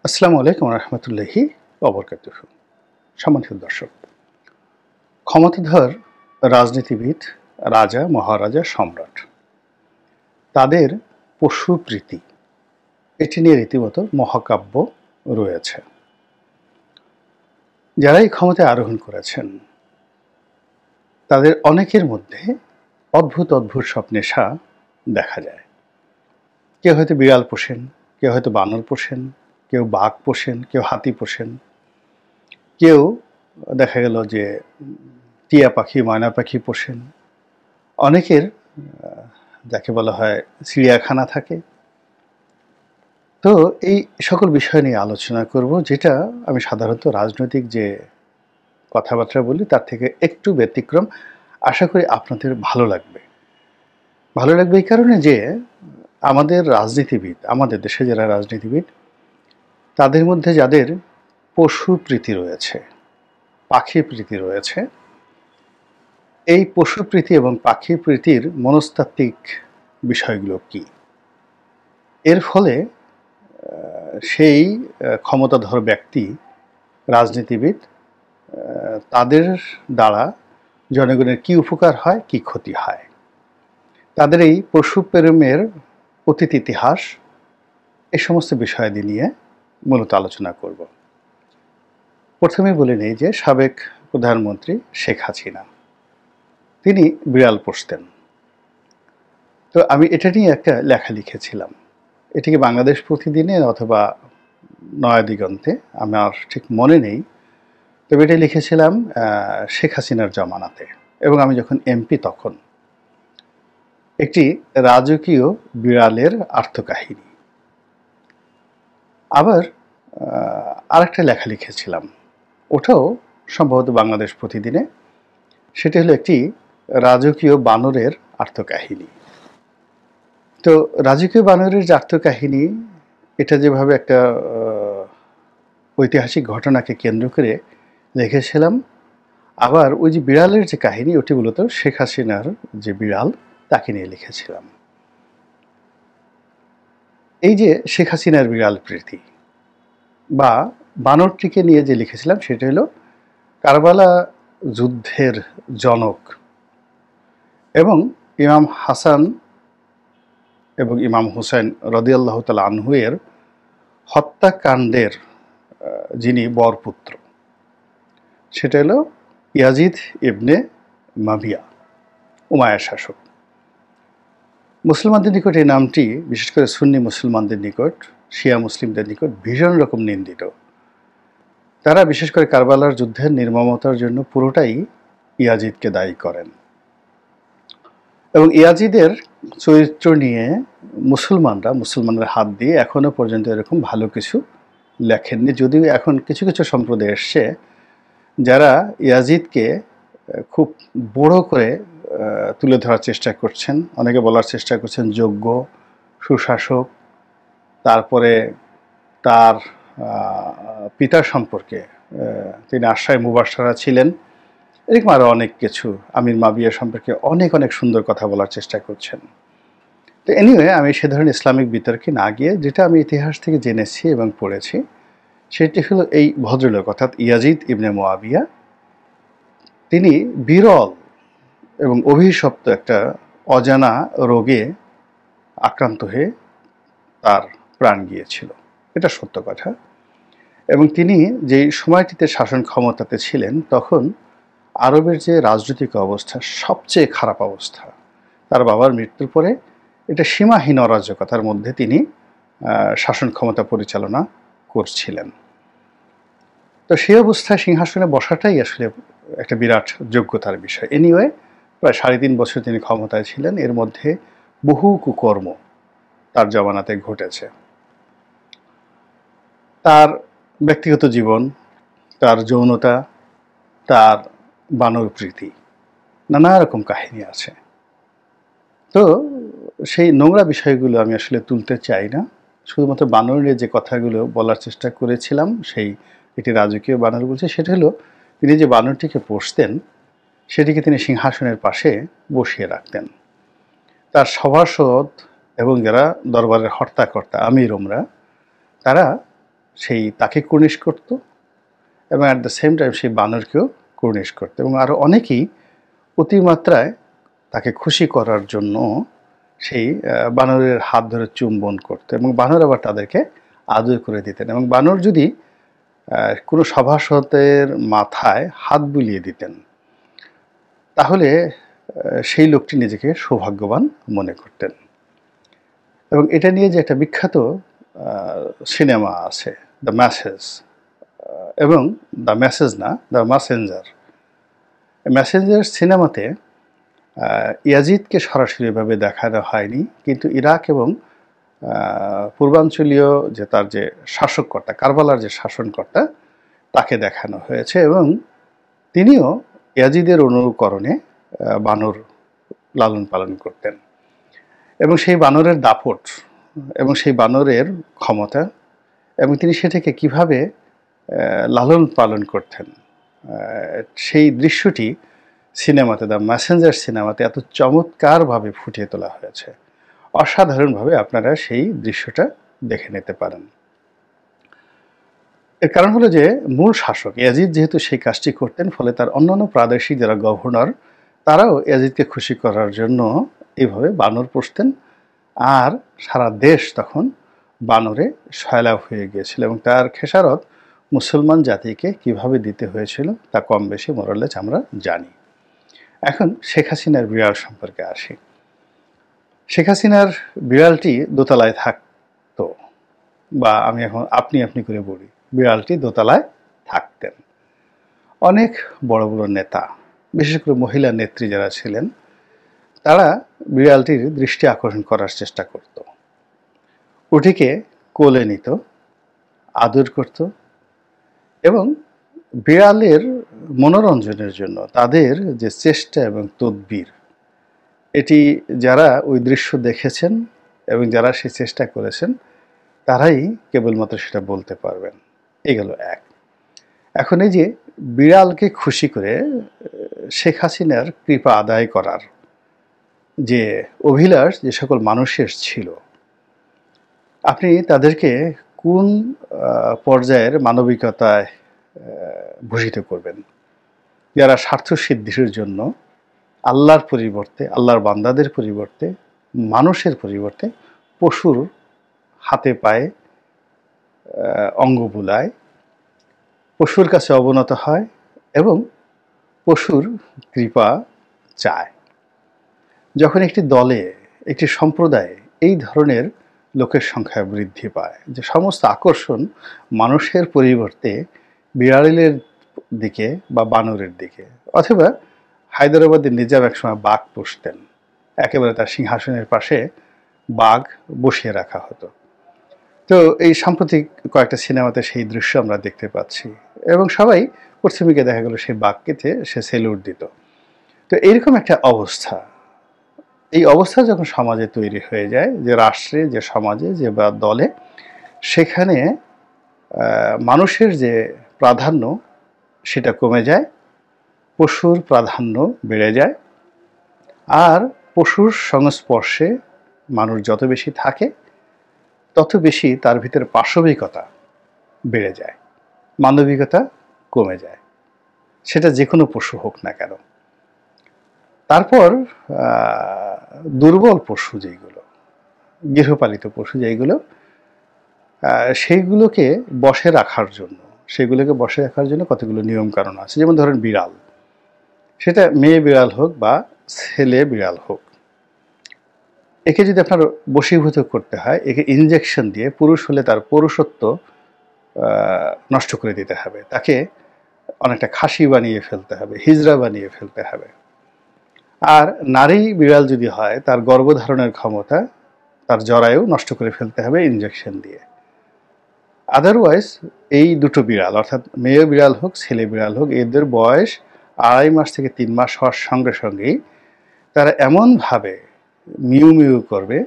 আসসালামু আলাইকুম রহমতুল্লাহি ওবরকাতুহু। সম্মানিত দর্শক, ক্ষমতাধর রাজনীতিবিদ, রাজা, মহারাজা, সম্রাট, তাদের পশুপ্রীতি এটি নিয়ে রীতিমতো মহাকাব্য রয়েছে। যারাই ক্ষমতায় আরোহণ করেছেন তাদের অনেকের মধ্যে অদ্ভুত অদ্ভুত সব নেশা দেখা যায়। কেউ হয়তো বিড়াল পোষেন, কেউ হয়তো বানর পোষেন, কেউ বাঘ পোষেন, কেউ হাতি পোষেন, কেউ দেখা গেল যে টিয়া পাখি, ময়না পাখি পোষেন। অনেকের যাকে বলা হয় চিড়িয়াখানা থাকে। তো এই সকল বিষয় নিয়ে আলোচনা করব, যেটা আমি সাধারণত রাজনৈতিক যে কথাবার্তা বলি তার থেকে একটু ব্যতিক্রম। আশা করি আপনাদের ভালো লাগবে। ভালো লাগবে এই কারণে যে আমাদের রাজনীতিবিদ, আমাদের দেশে যারা রাজনীতিবিদ, তাদের মধ্যে যাদের পশু প্রীতি রয়েছে, পাখি প্রীতি রয়েছে, এই পশু প্রীতি এবং পাখি প্রীতির মনস্তাত্ত্বিক বিষয়গুলো কি, এর ফলে সেই ক্ষমতাধর ব্যক্তি, রাজনীতিবিদ, তাদের দ্বারা জনগণের কি উপকার হয়, কি ক্ষতি হয়, তাদের এই পশুপ্রেমের অতীত ইতিহাস, এই সমস্ত বিষয়াদি নিয়ে মূলত আলোচনা করব। প্রথমে বলে নেই যে সাবেক প্রধানমন্ত্রী শেখ হাসিনা, তিনি বিড়াল পোষতেন। তো আমি এটা নিয়ে একটা লেখা লিখেছিলাম। এটিকে বাংলাদেশ প্রতিদিনে অথবা নয়া দিগন্তে, আমার ঠিক মনে নেই। তবে এটা লিখেছিলাম শেখ হাসিনার জমানাতে, এবং আমি যখন এমপি তখন। একটি রাজকীয় বিড়ালের আর্তকাহিনী। আবার আরেকটা লেখা লিখেছিলাম, ওটাও সম্ভবত বাংলাদেশ প্রতিদিনে। সেটি হলো একটি রাজকীয় বানরের আর্তকাহিনী। তো রাজকীয় বানরের যে আর্তকাহিনী, এটা যেভাবে একটা ঐতিহাসিক ঘটনাকে কেন্দ্র করে লিখেছিলাম, আবার ওই যে বিড়ালের যে কাহিনী, ওটি মূলত শেখ হাসিনার যে বিড়াল, তাকে নিয়ে লিখেছিলাম। এই যে শেখ হাসিনার বিড়াল প্রীতি বা বানরটিকে নিয়ে যে লিখেছিলাম, সেটা হলো কারবালা যুদ্ধের জনক এবং ইমাম হাসান এবং ইমাম হুসাইন রাদিয়াল্লাহু তাআলা আনহু এর হত্যাকাণ্ডের যিনি বরপুত্র, সেটা হলো ইয়াজিদ ইবনে মাবিয়া, উমাইয়ার শাসক। মুসলমানদের নিকট এই নামটি, বিশেষ করে সুন্নি মুসলমানদের নিকট, শিয়া মুসলিমদের নিকট ভীষণ রকম নিন্দিত। তারা বিশেষ করে কারবালার যুদ্ধের নির্মমতার জন্য পুরোটাই ইয়াজিদকে দায়ী করেন। এবং ইয়াজিদের চরিত্র নিয়ে মুসলমানরা হাত দিয়ে এখনো পর্যন্ত এরকম ভালো কিছু লেখেননি। যদিও এখন কিছু কিছু সম্প্রদায় এসছে যারা ইয়াজিদকে খুব বড় করে তুলে ধরার চেষ্টা করছেন। অনেকে বলার চেষ্টা করছেন যোগ্য, সুশাসক, তারপরে তার পিতার সম্পর্কে তিনি আশরায়ে মুবাশশারা ছিলেন, এরকম আরও অনেক কিছু, আমির মাবিয়া সম্পর্কে অনেক অনেক সুন্দর কথা বলার চেষ্টা করছেন। তো এনিওয়ে, আমি সে ধরনের ইসলামিক বিতর্কে না গিয়ে যেটা আমি ইতিহাস থেকে জেনেছি এবং পড়েছি, সেটি হলো এই ভদ্রলোক, অর্থাৎ ইয়াজিদ ইবনে মুআবিয়া, তিনি বিরল এবং অভিশপ্ত একটা অজানা রোগে আক্রান্ত হয়ে তার প্রাণ গিয়েছিল। এটা সত্য কথা। এবং তিনি যেই সময়টিতে শাসন ক্ষমতাতে ছিলেন, তখন আরবের যে রাজনৈতিক অবস্থা, সবচেয়ে খারাপ অবস্থা। তার বাবার মৃত্যুর পরে এটা সীমাহীন অরাজকতার মধ্যে তিনি শাসন ক্ষমতা পরিচালনা করছিলেন। তো সেই অবস্থায় সিংহাসনে বসাটাই আসলে একটা বিরাট যোগ্যতার বিষয়। এনিওয়ে, প্রায় 3.5 বছর তিনি ক্ষমতায় ছিলেন। এর মধ্যে বহু কুকর্ম তার জমানাতে ঘটেছে। তার ব্যক্তিগত জীবন, তার যৌনতা, তার বানর প্রীতি, নানা রকম কাহিনী আছে। তো সেই নোংরা বিষয়গুলো আমি আসলে তুলতে চাই না। শুধুমাত্র বানর নিয়ে যে কথাগুলো বলার চেষ্টা করেছিলাম, সেই একটি রাজকীয় বানর বলছে, সেটা হলো তিনি যে বানরটিকে পোষতেন, সেটিকে তিনি সিংহাসনের পাশে বসিয়ে রাখতেন। তার সভাসদ এবং যারা দরবারের হর্তাকর্তা, আমিরমরা, তারা সেই তাকে কুর্নিশ করত এবং অ্যাট দ্য সেম টাইম সেই বানরকেও কুর্নিশ করত এবং আরও অনেকেই অতিমাত্রায় তাকে খুশি করার জন্য সেই বানরের হাত ধরে চুম্বন করত এবং বানর আবার তাদেরকে আদর করে দিতেন এবং বানর যদি কোনো সভাসদের মাথায় হাত বুলিয়ে দিতেন তাহলে সেই লোকটি নিজেকে সৌভাগ্যবান মনে করতেন। এবং এটা নিয়ে যে একটা বিখ্যাত সিনেমা আছে দ্য মেসেজ এবং দ্য মেসেজ না দ্য মেসেঞ্জার। মেসেঞ্জার সিনেমাতে ইয়াজিদকে সরাসরিভাবে দেখানো হয়নি, কিন্তু ইরাক এবং পূর্বাঞ্চলীয় যে তার যে শাসককর্তা, কারবালার যে শাসনকর্তা, তাকে দেখানো হয়েছে এবং তিনিও ইয়াজিদের অনুকরণে বানর লালন পালন করতেন এবং সেই বানরের দাপট এবং সেই বানরের ক্ষমতা এবং তিনি সেটাকে কিভাবে লালন পালন করতেন সেই দৃশ্যটি সিনেমাতে, দ্য মেসেঞ্জার সিনেমাতে এত চমৎকারভাবে ফুটিয়ে তোলা হয়েছে। অসাধারণভাবে আপনারা সেই দৃশ্যটা দেখে নিতে পারেন। এর কারণ হলো যে মূল শাসক ইয়াজিদ যেহেতু সেই কাজটি করতেন, ফলে তার অন্যান্য প্রাদেশিক যারা গভর্নর তারাও ইয়াজিদকে খুশি করার জন্য এইভাবে বানর পুষতেন আর সারা দেশ তখন বানরে সয়লাভ হয়ে গিয়েছিল এবং তার খেসারত মুসলমান জাতিকে কিভাবে দিতে হয়েছিল তা কম বেশি মোরালেজ আমরা জানি। এখন শেখ হাসিনার বিড়াল সম্পর্কে আসি। শেখ হাসিনার বিড়ালটি দোতলায় থাকতো, বা আমি এখন আপনি করে বলি, বিড়ালটি দোতলায় থাকতেন। অনেক বড় বড় নেতা, বিশেষ করে মহিলা নেত্রী যারা ছিলেন, তারা বিড়ালটির দৃষ্টি আকর্ষণ করার চেষ্টা করত, ওটিকে কোলে নিত, আদর করত এবং বিড়ালের মনোরঞ্জনের জন্য তাদের যে চেষ্টা এবং তদবির, এটি যারা ওই দৃশ্য দেখেছেন এবং যারা সেই চেষ্টা করেছেন তারাই কেবলমাত্র সেটা বলতে পারবেন। এগুলো এক। এখন এই যে বিড়ালকে খুশি করে শেখ হাসিনার কৃপা আদায় করার যে অভিলাষ যে সকল মানুষের ছিল, আপনি তাদেরকে কোন পর্যায়ের মানবিকতায় ভূষিত করবেন? যারা স্বার্থ সিদ্ধির জন্য আল্লাহর পরিবর্তে, আল্লাহর বান্দাদের পরিবর্তে, মানুষের পরিবর্তে পশুর হাতে পায়ে অঙ্গ বুলায়, পশুর কাছে অবনত হয় এবং পশুর কৃপা চায়। যখন একটি দলে, একটি সম্প্রদায়ে এই ধরনের লোকের সংখ্যা বৃদ্ধি পায়, যে সমস্ত আকর্ষণ মানুষের পরিবর্তে বিড়ালের দিকে বা বানরের দিকে, অথবা হায়দ্রাবাদের নিজাম একসময় বাঘ পুষতেন, একেবারে তার সিংহাসনের পাশে বাঘ বসিয়ে রাখা হতো। তো এই সাম্প্রতিক কয়েকটা সিনেমাতে সেই দৃশ্য আমরা দেখতে পাচ্ছি এবং সবাই পশ্চিমীকে দেখা গেল সেই বাঘকে সে সেলুট দিত। তো এইরকম একটা অবস্থা, এই অবস্থা যখন সমাজে তৈরি হয়ে যায়, যে রাষ্ট্রে, যে সমাজে, যে বা দলে, সেখানে মানুষের যে প্রাধান্য সেটা কমে যায়, পশুর প্রাধান্য বেড়ে যায়, আর পশুর সংস্পর্শে মানুষ যত বেশি থাকে তত বেশি তার ভিতরে পাশবিকতা বেড়ে যায়, মানবিকতা কমে যায়, সেটা যে কোনো পশু হোক না কেন। তারপর দুর্বল পশু যেগুলো, গৃহপালিত পশু যেগুলো, সেইগুলোকে বশে রাখার জন্য, কতগুলো নিয়ম কারণ আছে। যেমন ধরেন বিড়াল, সেটা মেয়ে বিড়াল হোক বা ছেলে বিড়াল হোক, একে যদি আপনার বশীভূত করতে হয়, একে ইনজেকশন দিয়ে, পুরুষ হলে তার পুরুষত্ব নষ্ট করে দিতে হবে, তাকে অনেকটা খাসি বানিয়ে ফেলতে হবে, হিজড়া বানিয়ে ফেলতে হবে। আর নারী বিড়াল যদি হয়, তার গর্ভধারণের ক্ষমতা, তার জরায়ু নষ্ট করে ফেলতে হবে ইনজেকশন দিয়ে। আদারওয়াইজ এই দুটো বিড়াল, অর্থাৎ মেয়ে বিড়াল হোক ছেলে বিড়াল হোক, এদের বয়স 2.5 মাস থেকে 3 মাস হওয়ার সঙ্গে সঙ্গেই তারা এমনভাবে মিউ মিউ করবে,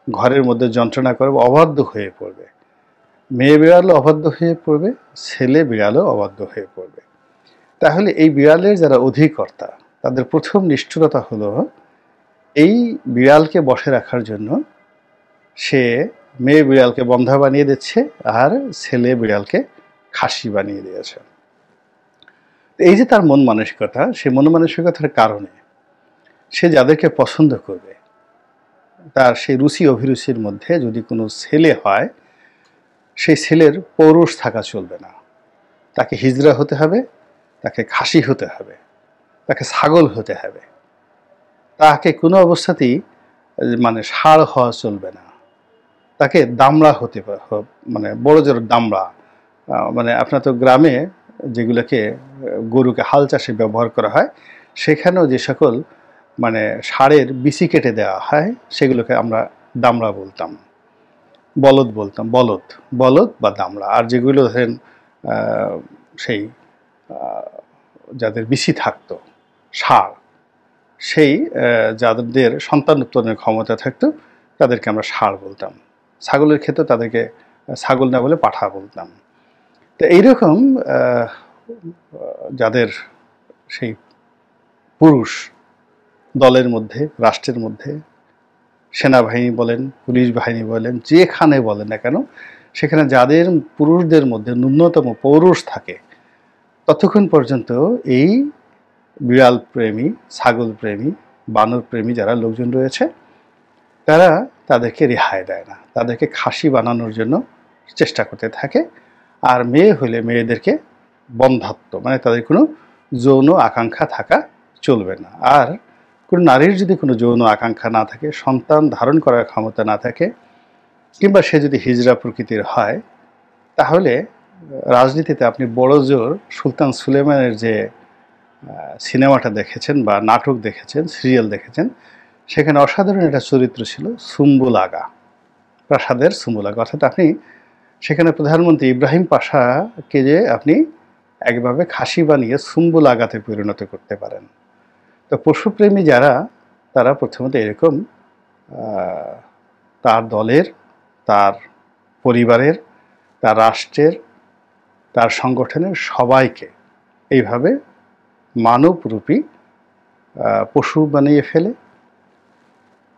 ঘরের মধ্যে যন্ত্রণা করবে, অবাধ্য হয়ে পড়বে। মেয়ে বিড়ালও অবাধ্য হয়ে পড়বে, ছেলে বিড়ালও অবাধ্য হয়ে পড়বে। তাহলে এই বিড়ালের যারা অধিকর্তা, তাদের প্রথম নিষ্ঠুরতা হলো এই বিড়ালকে বসে রাখার জন্য সে মেয়ে বিড়ালকে বন্ধা বানিয়ে দিচ্ছে আর ছেলে বিড়ালকে খাসি বানিয়ে দিয়েছে। এই যে তার মন মানসিকতা, সেই মন মানসিকতার কারণে সে যাদেরকে পছন্দ করবে, তার সেই রুচি অভিরুচির মধ্যে যদি কোনো ছেলে হয়, সেই ছেলের পৌরুষ থাকা চলবে না। তাকে হিজড়া হতে হবে, তাকে খাসি হতে হবে, তাকে ছাগল হতে হবে। তাকে কোনো অবস্থাতেই মানে ষাঁড় হওয়া চলবে না। তাকে দামড়া হতে মানে বড় জোর দামড়া, মানে আপনার তো গ্রামে যেগুলোকে গরুকে হাল চাষে ব্যবহার করা হয়, সেখানেও যে সকল মানে ষাঁড়ের বিচি কেটে দেওয়া হয় সেগুলোকে আমরা দামড়া বলতাম, বলদ বলতাম, বলদ বলদ বা দামড়া। আর যেগুলো ধরেন সেই যাদের বিচি থাকতো ষাঁড়, সেই যাদের সন্তান উৎপাদনের ক্ষমতা থাকতো তাদেরকে আমরা ষাঁড় বলতাম। ছাগলের ক্ষেত্রে তাদেরকে ছাগল না বলে পাঠা বলতাম। তো এইরকম যাদের সেই পুরুষ দলের মধ্যে, রাষ্ট্রের মধ্যে, সেনাবাহিনী বলেন, পুলিশ বাহিনী বলেন, যেখানে বলেন না কেন, সেখানে যাদের পুরুষদের মধ্যে ন্যূনতম পৌরুষ থাকে, ততক্ষণ পর্যন্ত এই বিড়াল প্রেমী, ছাগল প্রেমী, বানর প্রেমী যারা লোকজন রয়েছে, তারা তাদেরকে রেহাই দেয় না, তাদেরকে খাসি বানানোর জন্য চেষ্টা করতে থাকে। আর মেয়ে হলে মেয়েদেরকে বন্ধাত্ব, মানে তাদের কোনো যৌন আকাঙ্ক্ষা থাকা চলবে না। আর কোনো নারীর যদি কোনো যৌন আকাঙ্ক্ষা না থাকে, সন্তান ধারণ করার ক্ষমতা না থাকে, কিংবা সে যদি হিজড়া প্রকৃতির হয়, তাহলে রাজনীতিতে আপনি বড় জোর সুলতান সুলেমানের যে সিনেমাটা দেখেছেন বা নাটক দেখেছেন, সিরিয়াল দেখেছেন, সেখানে অসাধারণ একটা চরিত্র ছিল সুম্বুল আগা, প্রাসাদের সুম্বুল আগা। অর্থাৎ আপনি সেখানে প্রধানমন্ত্রী ইব্রাহিম পাশাকে যে আপনি একভাবে খাসি বানিয়ে সুম্বুল আগাতে পরিণত করতে পারেন। তো পশুপ্রেমী যারা, তারা প্রথমত এরকম তার দলের, তার পরিবারের, তার রাষ্ট্রের, তার সংগঠনের সবাইকে এইভাবে মানবরূপী পশু বানিয়ে ফেলে।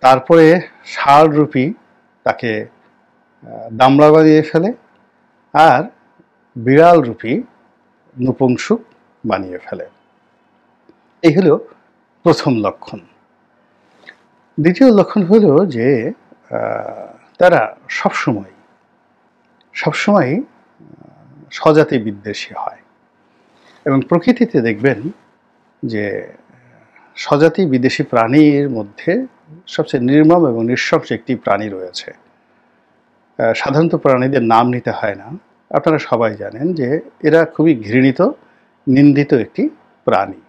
তারপরে ষাঁড়রূপী তাকে দামড়া বানিয়ে ফেলে, আর বিড়ালরূপী নপুংসক বানিয়ে ফেলে। এই হলো প্রথম লক্ষণ। দ্বিতীয় লক্ষণ হলো যে তারা সবসময় স্বজাতি বিদ্বেষী হয়। এবং প্রকৃতিতে দেখবেন যে স্বজাতি বিদেশি প্রাণীর মধ্যে সবচেয়ে নির্মম এবং নৃশংস একটি প্রাণী রয়েছে। সাধারণত প্রাণীদের নাম নিতে হয় না, আপনারা সবাই জানেন যে এরা খুবই ঘৃণিত, নিন্দিত একটি প্রাণী।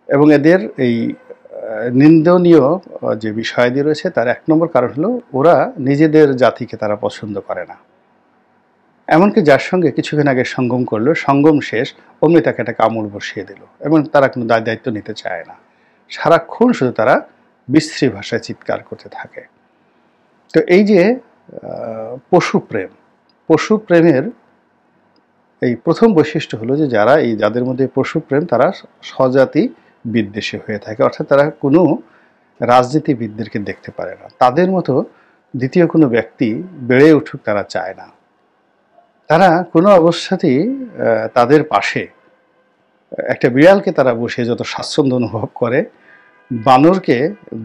এবং এদের এই নিন্দনীয় যে বিষয়াদি রয়েছে, তার এক নম্বর কারণ হলো ওরা নিজেদের জাতিকে তারা পছন্দ করে না। এমনকি যার সঙ্গে কিছুক্ষণ আগে সঙ্গম করলো, সঙ্গম শেষ, অমনি তাকে একটা কামড় বসিয়ে দিল, এবং তারা কোনো দায়িত্ব নিতে চায় না। সারাক্ষণ শুধু তারা বিশ্রী ভাষায় চিৎকার করতে থাকে। তো এই যে পশুপ্রেমের এই প্রথম বৈশিষ্ট্য হলো যে যাদের মধ্যে পশুপ্রেম, তারা স্বজাতি বিদ্বেষী হয়ে থাকে। অর্থাৎ তারা কোনো রাজনীতিবিদদেরকে দেখতে পারে না, তাদের মতো দ্বিতীয় কোনো ব্যক্তি বেড়ে উঠুক তারা চায় না। তারা কোনো অবস্থাতেই তাদের পাশে একটা বিড়ালকে তারা বসিয়ে যত স্বাচ্ছন্দ্য অনুভব করে, বানরকে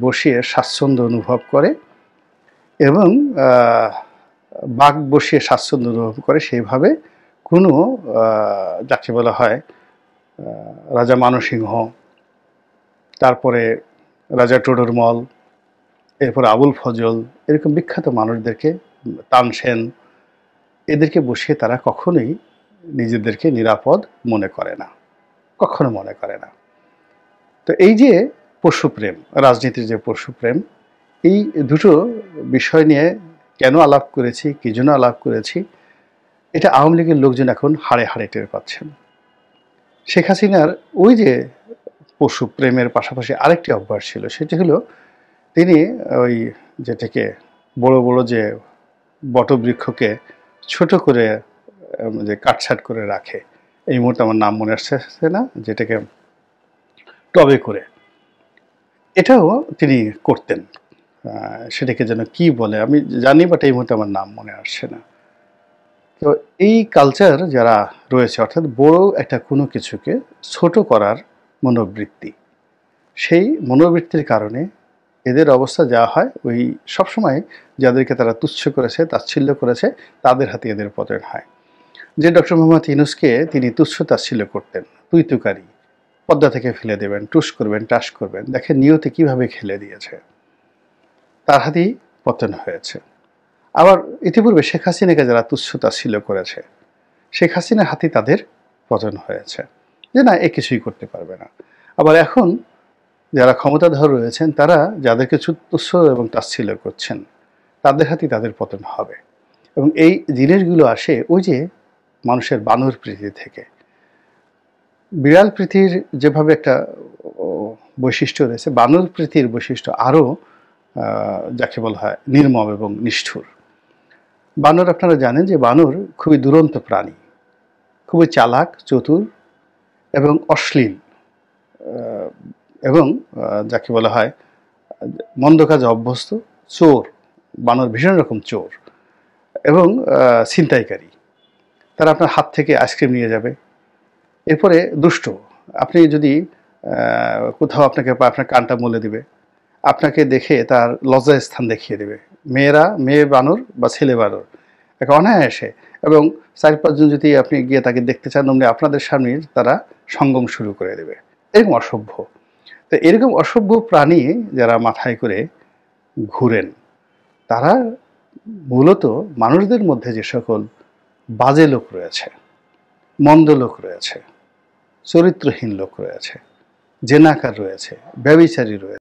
বসিয়ে স্বাচ্ছন্দ্য অনুভব করে, এবং বাঘ বসিয়ে স্বাচ্ছন্দ্য অনুভব করে, সেইভাবে কোনো যাকে বলা হয় রাজা মানসিংহ, তারপরে রাজা টোডরমল, এরপরে আবুল ফজল, এরকম বিখ্যাত মানুষদেরকে, তানসেন, এদেরকে বসিয়ে তারা কখনোই নিজেদেরকে নিরাপদ মনে করে না, কখনো মনে করে না। তো এই যে পশুপ্রেম, রাজনীতির যে পশুপ্রেম, এই দুটো বিষয় নিয়ে কেন আলাপ করেছি, কি জন্য আলাপ করেছি, এটা আওয়ামী লীগের লোকজন এখন হাড়ে হাড়ে টের পাচ্ছেন। শেখ হাসিনার ওই যে পশুপ্রেমের পাশাপাশি আরেকটি অভ্যাস ছিল, সেটি হলো তিনি ওই যেটাকে বড় বড় যে বটবৃক্ষকে ছোট করে যে কাটছাট করে রাখে, এই মুহূর্তে আমার নাম মনে আসছে না, যেটাকে টবে করে, এটাও তিনি করতেন। সেটাকে যেন কি বলে আমি জানি, বাট এই মুহূর্তে আমার নাম মনে আসছে না। তো এই কালচার যারা রয়েছে, অর্থাৎ বড় একটা কোনো কিছুকে ছোট করার মনোবৃত্তি, সেই মনোবৃত্তির কারণে এদের অবস্থা যা হয়, ওই সবসময় যাদেরকে তারা তুচ্ছ করেছে, তাচ্ছিল্য করেছে, তাদের হাতে এদের পতন হয়। যে ডক্টর মোহাম্মদ ইউনূসকে তিনি তুচ্ছ তাচ্ছিল্য করতেন, তুই তুকারি, পদ্মা থেকে ফেলে দেবেন, টুস করবেন, টাস করবেন, দেখেন নিয়তি কিভাবে খেলে দিয়েছে, তার হাতেই পতন হয়েছে। আবার ইতিপূর্বে শেখ হাসিনাকে যারা তুচ্ছ তাচ্ছিল্য করেছে, শেখ হাসিনার হাতেই তাদের পতন হয়েছে, যে না এ কিছুই করতে পারবে না। আবার এখন যারা ক্ষমতাধর রয়েছেন, তারা যাদেরকে তুচ্ছ এবং তাচ্ছিল্য করছেন, তাদের হাতেই তাদের পতন হবে। এবং এই জিনিসগুলো আসে ওই যে মানুষের বানর প্রীতি থেকে। বিড়াল প্রীতির যেভাবে একটা বৈশিষ্ট্য রয়েছে, বানর প্রীতির বৈশিষ্ট্য আরও যাকে বলা হয় নির্মম এবং নিষ্ঠুর। বানর, আপনারা জানেন যে বানর খুবই দুরন্ত প্রাণী, খুবই চালাক, চতুর এবং অশ্লীল, এবং যাকে বলা হয় মন্দ কাজে অভ্যস্ত, চোর। বানর ভীষণ রকম চোর এবং ছিনতাইকারী। তারা আপনার হাত থেকে আইসক্রিম নিয়ে যাবে। এরপরে দুষ্ট, আপনি যদি কোথাও আপনাকে আপনার কানটা মলে দিবে, আপনাকে দেখে তার লজ্জার স্থান দেখিয়ে দেবে। মেয়ে বানর বা ছেলে বানর একটা অনায়াসে, এবং 4-5 জন যদি আপনি গিয়ে তাকে দেখতে চান, অমনি আপনাদের সামনে তারা সঙ্গম শুরু করে দেবে। এরকম অসভ্য। তো এরকম অসভ্য প্রাণী যারা মাথায় করে ঘুরেন, তারা মূলত মানুষদের মধ্যে যে সকল বাজে লোক রয়েছে, মন্দ লোক রয়েছে, চরিত্রহীন লোক রয়েছে, জেনাকার রয়েছে, ব্যভিচারী রয়েছে,